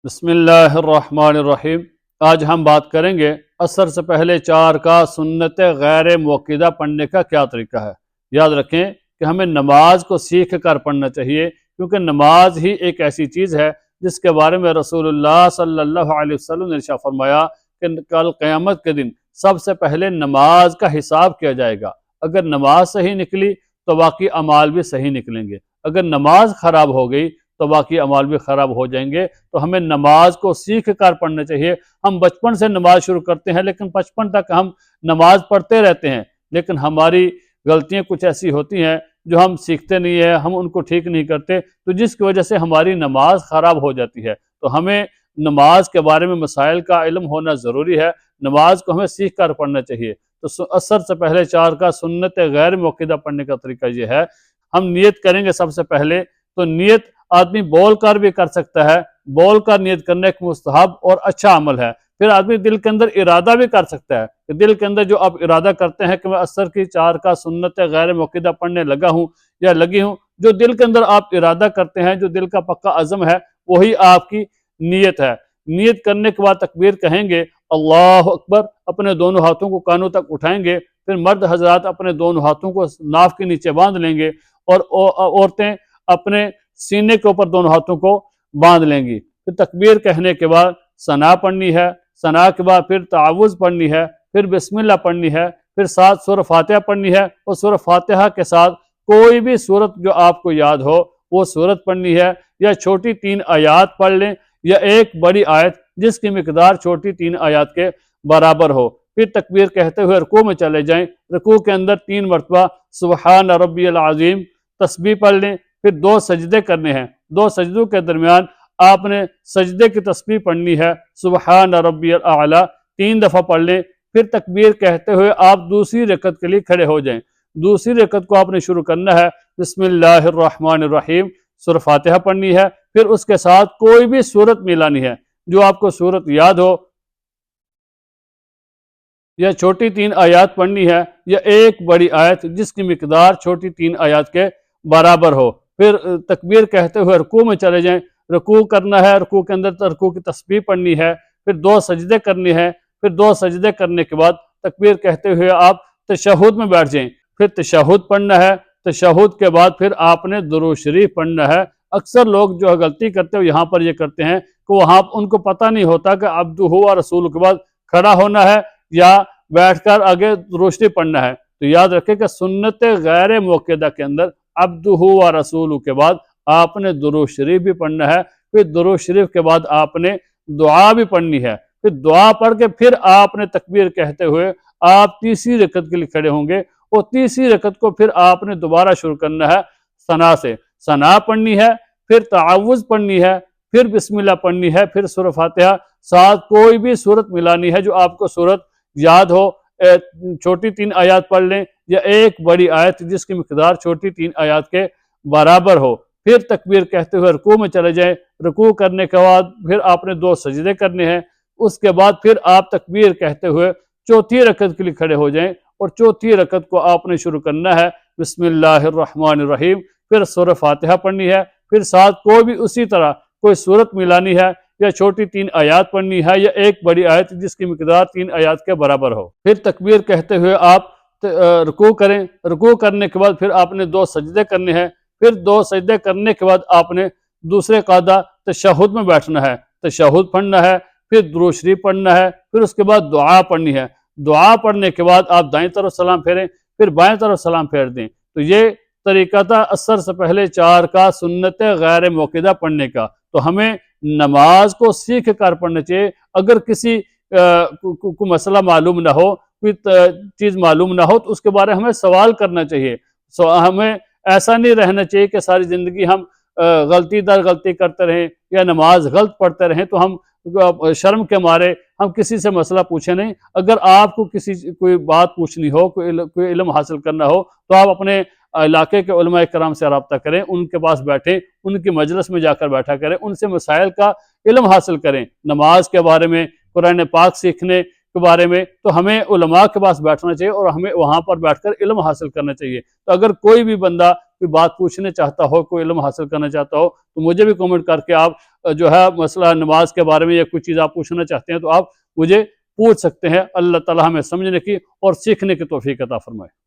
بسم اللہ الرحمن الرحیم۔ آج ہم بات کریں گے عصر سے پہلے 4 کا سنت غیر موقدہ پڑھنے کا کیا طریقہ ہے۔ یاد رکھیں کہ ہمیں نماز کو سیکھ کر پڑھنا چاہیے، کیونکہ نماز ہی ایک ایسی چیز ہے جس کے بارے میں رسول اللہ صلی اللہ علیہ وسلم نے ارشاد فرمایا کہ کل قیامت کے دن سب سے پہلے نماز کا حساب کیا جائے گا۔ اگر نماز صحیح نکلی تو باقی اعمال بھی صحیح نکلیں گے، اگر نماز خراب ہو گئی تو باقی اعمال بھی خراب ہو جائیں گے۔ تو ہمیں نماز کو سیکھ کر پڑھنا چاہیے۔ ہم بچپن سے نماز شروع کرتے ہیں، لیکن بچپن تک ہم نماز پڑھتے رہتے ہیں، لیکن ہماری غلطیاں کچھ ایسی ہوتی ہیں جو ہم سیکھتے نہیں ہیں، ہم ان کو ٹھیک نہیں کرتے، تو جس کی وجہ سے ہماری نماز خراب ہو جاتی ہے۔ تو ہمیں نماز کے بارے میں مسائل کا علم ہونا ضروری ہے، نماز کو ہمیں سیکھ کر پڑھنا چاہیے۔ تو عصر سے پہلے 4 کا سنت غیر موقدہ پڑھنے کا طریقہ یہ ہے، ہم نیت کریں گے سب سے پہلے۔ تو نیت آدمی بول کر بھی کر سکتا ہے، بول کر نیت کرنا ایک مستحب اور اچھا عمل ہے۔ پھر آدمی دل کے اندر ارادہ بھی کر سکتا ہے کہ دل کے اندر جو آپ ارادہ کرتے ہیں کہ میں عصر کی 4 کا سنت غیر موقدہ پڑھنے لگا ہوں یا لگی ہوں، جو دل کے اندر آپ ارادہ کرتے ہیں، جو دل کا پکا عزم ہے، وہی آپ کی نیت ہے۔ نیت کرنے کے بعد تکبیر کہیں گے، اللہ اکبر، اپنے دونوں ہاتھوں کو کانوں تک اٹھائیں گے۔ پھر مرد حضرات اپنے دونوں ہاتھوں کو ناف کے نیچے باندھ لیں گے، اور عورتیں اپنے سینے کے اوپر دونوں ہاتھوں کو باندھ لیں گی۔ پھر تکبیر کہنے کے بعد ثنا پڑھنی ہے، ثنا کے بعد پھر تعوذ پڑھنی ہے، پھر بسم اللہ پڑھنی ہے، پھر ساتھ سورہ فاتحہ پڑھنی ہے، اور سورہ فاتحہ کے ساتھ کوئی بھی سورت جو آپ کو یاد ہو وہ سورت پڑھنی ہے، یا چھوٹی 3 آیات پڑھ لیں، یا ایک بڑی آیت جس کی مقدار چھوٹی 3 آیات کے برابر ہو۔ پھر تکبیر کہتے ہوئے رکوع میں چلے جائیں، رکوع کے اندر 3 مرتبہ سبحان ربی العظیم تسبیح پڑھ لیں۔ پھر 2 سجدے کرنے ہیں، 2 سجدوں کے درمیان آپ نے سجدے کی تسبیح پڑھنی ہے، سبحان ربی الاعلی 3 دفعہ پڑھ لیں۔ پھر تکبیر کہتے ہوئے آپ دوسری رکعت کے لیے کھڑے ہو جائیں۔ دوسری رکعت کو آپ نے شروع کرنا ہے بسم اللہ الرحمن الرحیم، سورہ فاتحہ پڑھنی ہے، پھر اس کے ساتھ کوئی بھی سورت ملانی ہے جو آپ کو سورت یاد ہو، یا چھوٹی 3 آیات پڑھنی ہے، یا ایک بڑی آیت جس کی مقدار چھوٹی 3 آیات کے برابر ہو۔ پھر تکبیر کہتے ہوئے رکوع میں چلے جائیں، رکوع کرنا ہے، رکوع کے اندر رکوع کی تسبیح پڑھنی ہے، پھر 2 سجدے کرنے ہیں، پھر 2 سجدے کرنے کے بعد تکبیر کہتے ہوئے آپ تشہد میں بیٹھ جائیں، پھر تشہد پڑھنا ہے۔ تشہد کے بعد پھر آپ نے درود شریف پڑھنا ہے۔ اکثر لوگ جو غلطی کرتے ہوئے یہاں پر یہ کرتے ہیں کہ وہاں ان کو پتہ نہیں ہوتا کہ عبدہ و رسول کے بعد کھڑا ہونا ہے یا بیٹھ کر آگے درود شریف پڑھنا ہے۔ تو یاد رکھیں کہ سنت غیر موقدہ کے اندر عبدہ و رسول کے بعد آپ نے درود شریف بھی پڑھنا ہے، پھر درود شریف کے بعد آپ نے دعا بھی پڑھنی ہے، پھر دعا پڑھ کے پھر آپ نے تکبیر کہتے ہوئے آپ تیسری رکعت کے لیے کھڑے ہوں گے، اور تیسری رکعت کو پھر آپ نے دوبارہ شروع کرنا ہے ثنا سے۔ ثنا پڑھنی ہے، پھر تعوذ پڑھنی ہے، پھر بسم اللہ پڑھنی ہے، پھر سورہ فاتحہ، ساتھ کوئی بھی سورت ملانی ہے جو آپ کو سورت یاد ہو۔ چھوٹی 3 آیات پڑھ لیں، یا ایک بڑی آیت جس کی مقدار چھوٹی 3 آیات کے برابر ہو۔ پھر تکبیر کہتے ہوئے رکوع میں چلے جائیں، رکوع کرنے کے بعد پھر آپ نے 2 سجدے کرنے ہیں۔ اس کے بعد پھر آپ تکبیر کہتے ہوئے چوتھی رکعت کے لیے کھڑے ہو جائیں، اور چوتھی رکعت کو آپ نے شروع کرنا ہے بسم اللہ الرحمن الرحیم، پھر سورہ فاتحہ پڑھنی ہے، پھر ساتھ کوئی بھی اسی طرح کوئی سورت ملانی ہے، یا چھوٹی 3 آیات پڑھنی ہے، یا ایک بڑی آیت جس کی مقدار 3 آیات کے برابر ہو۔ پھر تکبیر کہتے ہوئے آپ رکوع کریں، رکوع کرنے کے بعد پھر آپ نے 2 سجدے کرنے ہیں، پھر 2 سجدے کرنے کے بعد آپ نے دوسرے قاعدہ تشہد میں بیٹھنا ہے، تشہد پڑھنا ہے، پھر درود شریف پڑھنا ہے، پھر اس کے بعد دعا پڑھنی ہے۔ دعا پڑھنے کے بعد آپ دائیں طرف سلام پھیریں، پھر بائیں طرف سلام پھیر دیں۔ تو یہ طریقہ تھا عصر سے پہلے 4 کا سنت غیر موقدہ پڑھنے کا۔ تو ہمیں نماز کو سیکھ کر پڑھنا چاہیے۔ اگر کسی کو مسئلہ معلوم نہ ہو، کوئی چیز معلوم نہ ہو، تو اس کے بارے میں ہمیں سوال کرنا چاہیے۔ ہمیں ایسا نہیں رہنا چاہیے کہ ساری زندگی ہم غلطی در غلطی کرتے رہیں، یا نماز غلط پڑھتے رہیں تو ہم شرم کے مارے ہم کسی سے مسئلہ پوچھیں نہیں۔ اگر آپ کو کوئی بات پوچھنی ہو، کوئی علم حاصل کرنا ہو، تو آپ اپنے علاقے کے علماء کرام سے رابطہ کریں، ان کے پاس بیٹھیں، ان کی مجلس میں جا کر بیٹھا کریں، ان سے مسائل کا علم حاصل کریں۔ نماز کے بارے میں، قرآن پاک سیکھنے کے بارے میں تو ہمیں علماء کے پاس بیٹھنا چاہیے، اور ہمیں وہاں پر بیٹھ کر علم حاصل کرنا چاہیے۔ تو اگر کوئی بھی بندہ کوئی بات پوچھنا چاہتا ہو، کوئی علم حاصل کرنا چاہتا ہو تو مجھے بھی کمنٹ کر کے آپ جو ہے مسئلہ نماز کے بارے میں یا کوئی چیز آپ پوچھنا چاہتے ہیں تو آپ مجھے پوچھ سکتے ہیں۔ اللہ تعالی ہمیں سمجھنے کی اور سیکھنے کی توفیق عطا فرمائے۔